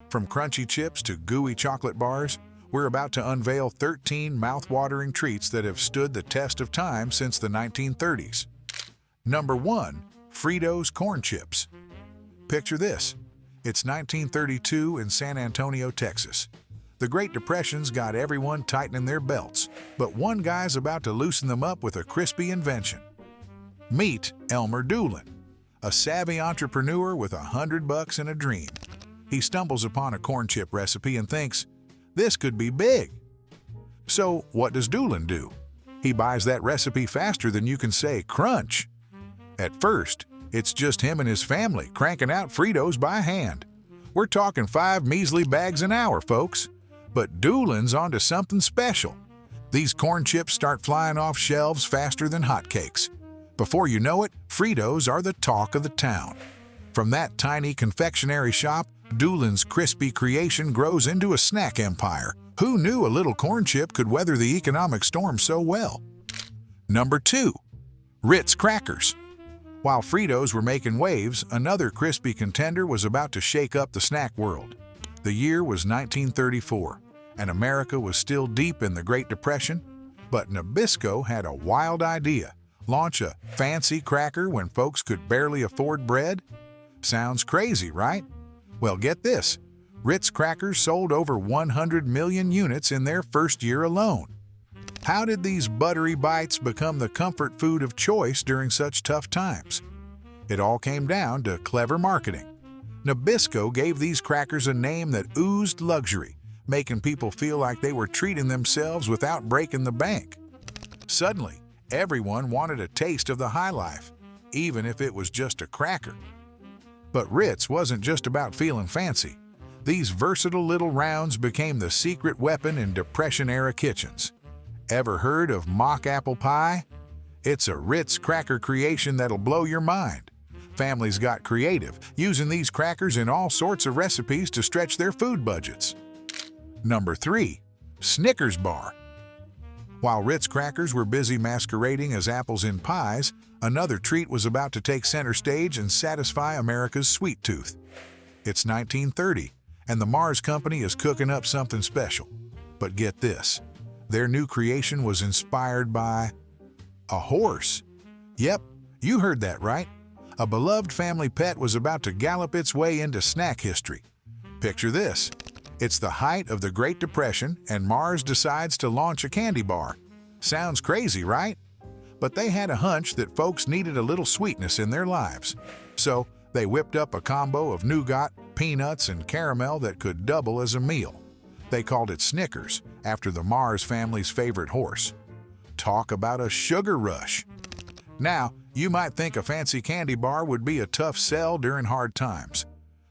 From crunchy chips to gooey chocolate bars, we're about to unveil 13 mouth-watering treats that have stood the test of time since the 1930s. Number 1. Fritos corn chips. Picture this. It's 1932 in San Antonio, Texas. The Great Depression's got everyone tightening their belts, but one guy's about to loosen them up with a crispy invention. Meet Elmer Doolin, a savvy entrepreneur with $100 and a dream. He stumbles upon a corn chip recipe and thinks, this could be big. So what does Doolin do? He buys that recipe faster than you can say crunch. At first, it's just him and his family cranking out Fritos by hand. We're talking 5 measly bags an hour, folks. But Doolin's onto something special. These corn chips start flying off shelves faster than hotcakes. Before you know it, Fritos are the talk of the town. From that tiny confectionery shop, Doolin's crispy creation grows into a snack empire. Who knew a little corn chip could weather the economic storm so well? Number 2. Ritz crackers. While Fritos were making waves, another crispy contender was about to shake up the snack world. The year was 1934, and America was still deep in the Great Depression, but Nabisco had a wild idea. Launch a fancy cracker when folks could barely afford bread? Sounds crazy, right? Well, get this. Ritz crackers sold over 100 million units in their first year alone. How did these buttery bites become the comfort food of choice during such tough times? It all came down to clever marketing. Nabisco gave these crackers a name that oozed luxury, making people feel like they were treating themselves without breaking the bank. Suddenly, everyone wanted a taste of the high life, even if it was just a cracker. But Ritz wasn't just about feeling fancy. These versatile little rounds became the secret weapon in Depression-era kitchens. Ever heard of mock apple pie? It's a Ritz cracker creation that'll blow your mind. Families got creative, using these crackers in all sorts of recipes to stretch their food budgets. Number 3. Snickers bar. While Ritz crackers were busy masquerading as apples in pies, another treat was about to take center stage and satisfy America's sweet tooth. It's 1930, and the Mars Company is cooking up something special. But get this, their new creation was inspired by a horse. Yep, you heard that right. A beloved family pet was about to gallop its way into snack history. Picture this. It's the height of the Great Depression, and Mars decides to launch a candy bar. Sounds crazy, right? But they had a hunch that folks needed a little sweetness in their lives. So they whipped up a combo of nougat, peanuts, and caramel that could double as a meal. They called it Snickers, after the Mars family's favorite horse. Talk about a sugar rush. Now, you might think a fancy candy bar would be a tough sell during hard times.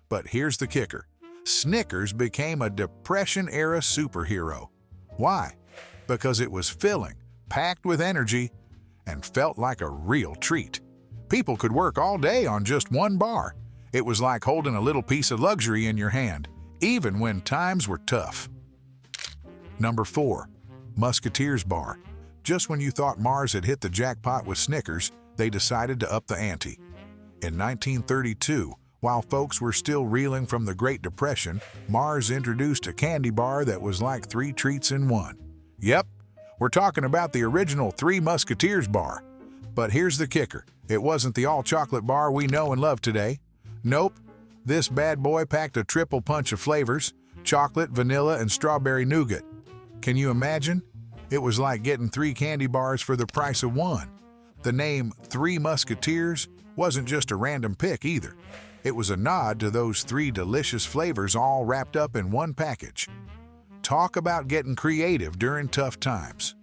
But here's the kicker. Snickers became a Depression-era superhero. Why? Because it was filling, packed with energy, and felt like a real treat. People could work all day on just one bar. It was like holding a little piece of luxury in your hand, even when times were tough. Number 4. Musketeers bar. Just when you thought Mars had hit the jackpot with Snickers, they decided to up the ante. In 1932, while folks were still reeling from the Great Depression, Mars introduced a candy bar that was like 3 treats in one. Yep, we're talking about the original Three Musketeers bar. But here's the kicker. It wasn't the all-chocolate bar we know and love today. Nope, this bad boy packed a triple punch of flavors: chocolate, vanilla, and strawberry nougat. Can you imagine? It was like getting 3 candy bars for the price of one. The name Three Musketeers wasn't just a random pick either. It was a nod to those 3 delicious flavors all wrapped up in one package. Talk about getting creative during tough times.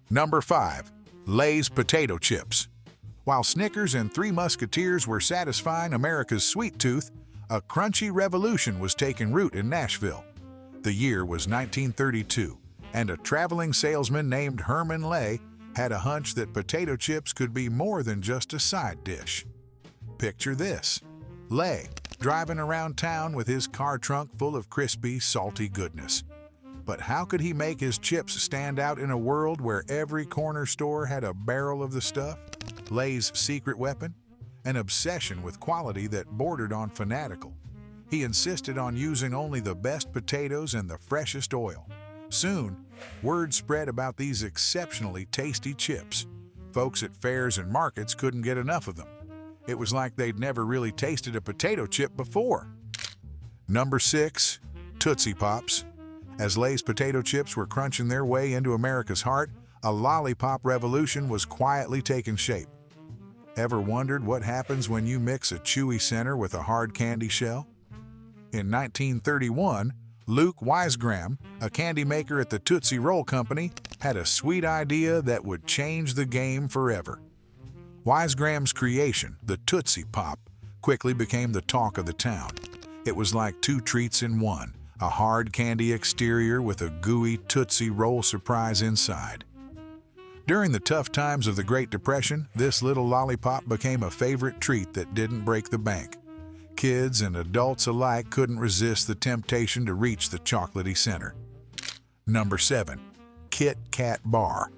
Number 5. Lay's potato chips. While Snickers and Three Musketeers were satisfying America's sweet tooth, a crunchy revolution was taking root in Nashville. The year was 1932, and a traveling salesman named Herman Lay had a hunch that potato chips could be more than just a side dish. Picture this. Lay, driving around town with his car trunk full of crispy, salty goodness. But how could he make his chips stand out in a world where every corner store had a barrel of the stuff? Lay's secret weapon? An obsession with quality that bordered on fanatical. He insisted on using only the best potatoes and the freshest oil. Soon, word spread about these exceptionally tasty chips. Folks at fairs and markets couldn't get enough of them. It was like they'd never really tasted a potato chip before. Number 6. Tootsie Pops. As Lay's potato chips were crunching their way into America's heart, a lollipop revolution was quietly taking shape. Ever wondered what happens when you mix a chewy center with a hard candy shell? In 1931, Luke Weisgram, a candy maker at the Tootsie Roll Company, had a sweet idea that would change the game forever. Weisgram's creation, the Tootsie Pop, quickly became the talk of the town. It was like two treats in one, a hard candy exterior with a gooey Tootsie Roll surprise inside. During the tough times of the Great Depression, this little lollipop became a favorite treat that didn't break the bank. Kids and adults alike couldn't resist the temptation to reach the chocolatey center. Number 7. Kit Kat Bar.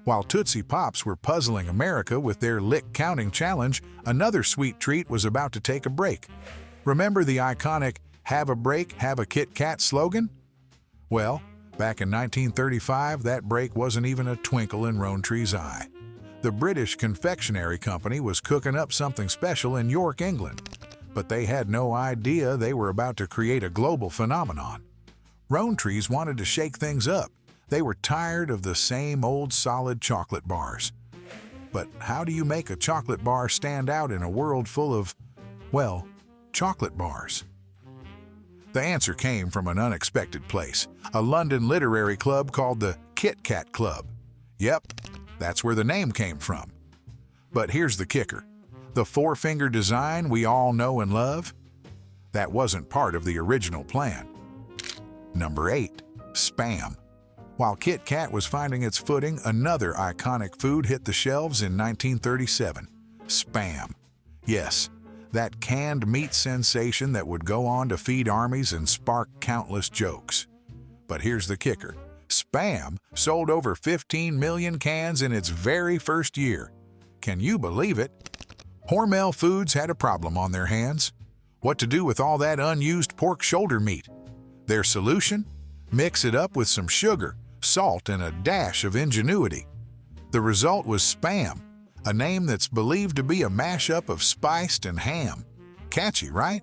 While Tootsie Pops were puzzling America with their lick counting challenge, another sweet treat was about to take a break. Remember the iconic "Have a break, have a Kit Kat" slogan? Well, back in 1935, that break wasn't even a twinkle in Rowntree's eye. The British Confectionery Company was cooking up something special in York, England, but they had no idea they were about to create a global phenomenon. Rowntree's wanted to shake things up. They were tired of the same old solid chocolate bars. But how do you make a chocolate bar stand out in a world full of, well, chocolate bars? The answer came from an unexpected place, a London literary club called the Kit Kat Club. Yep, that's where the name came from. But here's the kicker. The four-finger design we all know and love? That wasn't part of the original plan. Number 8. Spam. While Kit Kat was finding its footing, another iconic food hit the shelves in 1937. Spam. Yes, that canned meat sensation that would go on to feed armies and spark countless jokes. But here's the kicker. Spam sold over 15 million cans in its very first year. Can you believe it? Hormel Foods had a problem on their hands. What to do with all that unused pork shoulder meat? Their solution? Mix it up with some sugar, salt, and a dash of ingenuity. The result was Spam, a name that's believed to be a mashup of spiced and ham. Catchy, right?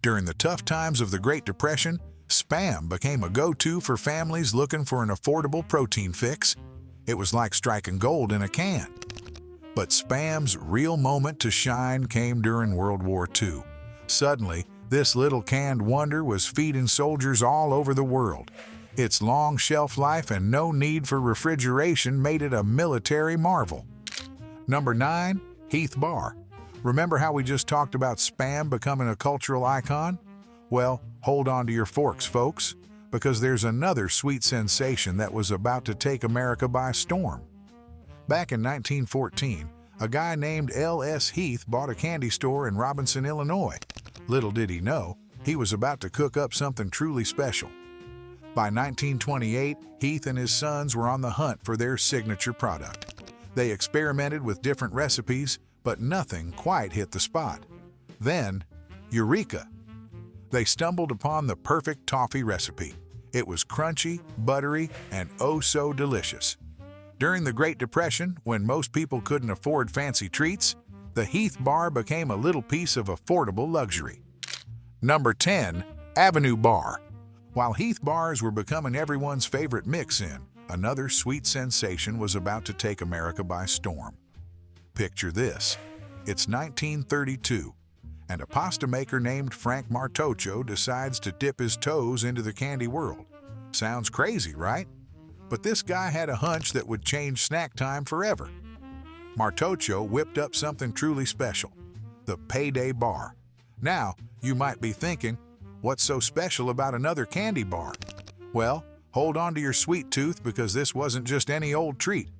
During the tough times of the Great Depression, Spam became a go-to for families looking for an affordable protein fix. It was like striking gold in a can. But Spam's real moment to shine came during World War II. Suddenly, this little canned wonder was feeding soldiers all over the world. Its long shelf life and no need for refrigeration made it a military marvel. Number 9. Heath Bar. Remember how we just talked about Spam becoming a cultural icon? Well, hold on to your forks, folks, because there's another sweet sensation that was about to take America by storm. Back in 1914, a guy named L.S. Heath bought a candy store in Robinson, Illinois. Little did he know, he was about to cook up something truly special. By 1928, Heath and his sons were on the hunt for their signature product. They experimented with different recipes, but nothing quite hit the spot. Then, eureka! They stumbled upon the perfect toffee recipe. It was crunchy, buttery, and oh so delicious. During the Great Depression, when most people couldn't afford fancy treats, the Heath Bar became a little piece of affordable luxury. Number 10. Avenue Bar. While Heath Bars were becoming everyone's favorite mix-in, another sweet sensation was about to take America by storm. Picture this. It's 1932, and a pasta maker named Frank Martoccio decides to dip his toes into the candy world. Sounds crazy, right? But this guy had a hunch that would change snack time forever. Martoccio whipped up something truly special, the Payday Bar. Now, you might be thinking, what's so special about another candy bar? Well, hold on to your sweet tooth because this wasn't just any old treat.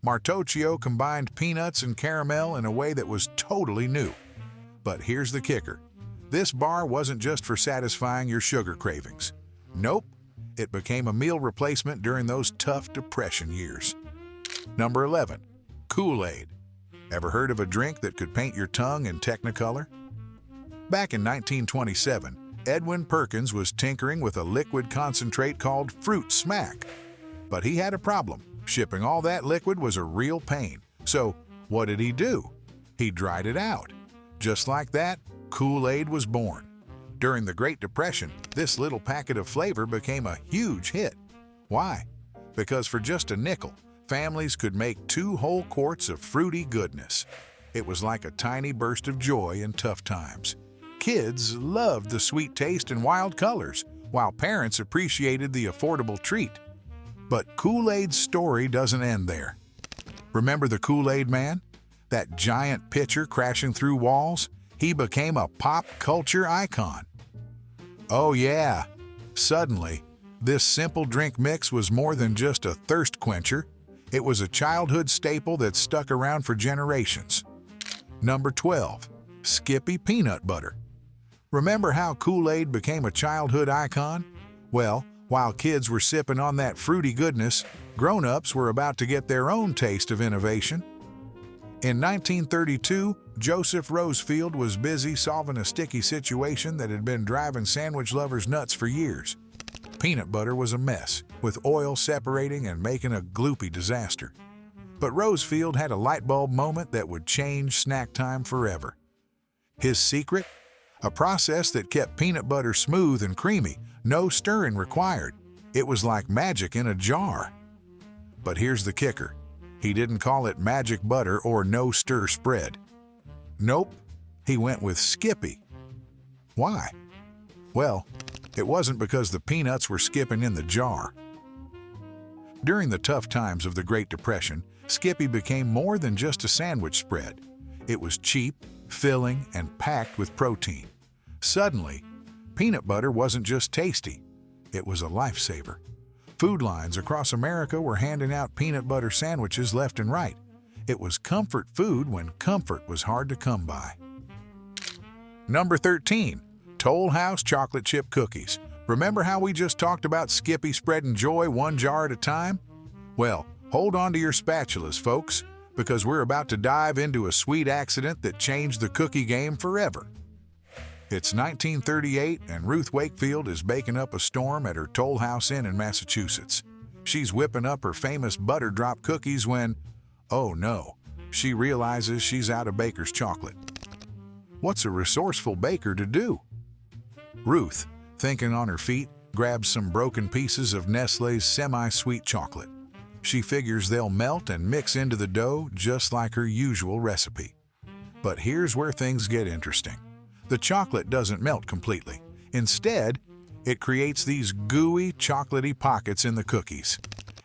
Martoccio combined peanuts and caramel in a way that was totally new. But here's the kicker. This bar wasn't just for satisfying your sugar cravings. Nope, it became a meal replacement during those tough Depression years. Number 11. Kool-Aid. Ever heard of a drink that could paint your tongue in Technicolor? Back in 1927, Edwin Perkins was tinkering with a liquid concentrate called Fruit Smack. But he had a problem. Shipping all that liquid was a real pain. So what did he do? He dried it out. Just like that, Kool-Aid was born. During the Great Depression, this little packet of flavor became a huge hit. Why? Because for just a nickel, families could make 2 whole quarts of fruity goodness. It was like a tiny burst of joy in tough times. Kids loved the sweet taste and wild colors, while parents appreciated the affordable treat. But Kool-Aid's story doesn't end there. Remember the Kool-Aid Man? That giant pitcher crashing through walls? He became a pop culture icon. Oh yeah, suddenly, this simple drink mix was more than just a thirst quencher. It was a childhood staple that stuck around for generations. Number 12. Skippy Peanut Butter. Remember how Kool-Aid became a childhood icon? Well, while kids were sipping on that fruity goodness, grown-ups were about to get their own taste of innovation. In 1932, Joseph Rosefield was busy solving a sticky situation that had been driving sandwich lovers nuts for years. Peanut butter was a mess, with oil separating and making a gloopy disaster. But Rosefield had a light bulb moment that would change snack time forever. His secret? A process that kept peanut butter smooth and creamy, no stirring required. It was like magic in a jar. But here's the kicker. He didn't call it magic butter or no-stir spread. Nope, he went with Skippy. Why? Well, it wasn't because the peanuts were skipping in the jar. During the tough times of the Great Depression, Skippy became more than just a sandwich spread. It was cheap, filling, and packed with protein. Suddenly, peanut butter wasn't just tasty, it was a lifesaver. Food lines across America were handing out peanut butter sandwiches left and right. It was comfort food when comfort was hard to come by. Number 13. Toll House Chocolate Chip Cookies. Remember how we just talked about Skippy spreading joy one jar at a time? Well, hold on to your spatulas, folks, because we're about to dive into a sweet accident that changed the cookie game forever. It's 1938, and Ruth Wakefield is baking up a storm at her Toll House Inn in Massachusetts. She's whipping up her famous butter drop cookies when, oh no, she realizes she's out of baker's chocolate. What's a resourceful baker to do? Ruth, thinking on her feet, grabs some broken pieces of Nestlé's semi-sweet chocolate. She figures they'll melt and mix into the dough just like her usual recipe. But here's where things get interesting. The chocolate doesn't melt completely. Instead, it creates these gooey, chocolatey pockets in the cookies.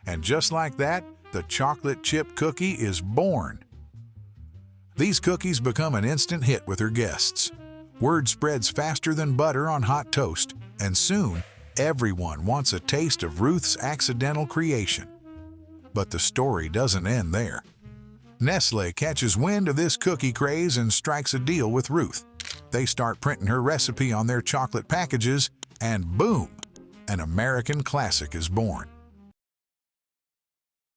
And just like that, the chocolate chip cookie is born. These cookies become an instant hit with her guests. Word spreads faster than butter on hot toast, and soon, everyone wants a taste of Ruth's accidental creation. But the story doesn't end there. Nestlé catches wind of this cookie craze and strikes a deal with Ruth. They start printing her recipe on their chocolate packages, and boom, an American classic is born.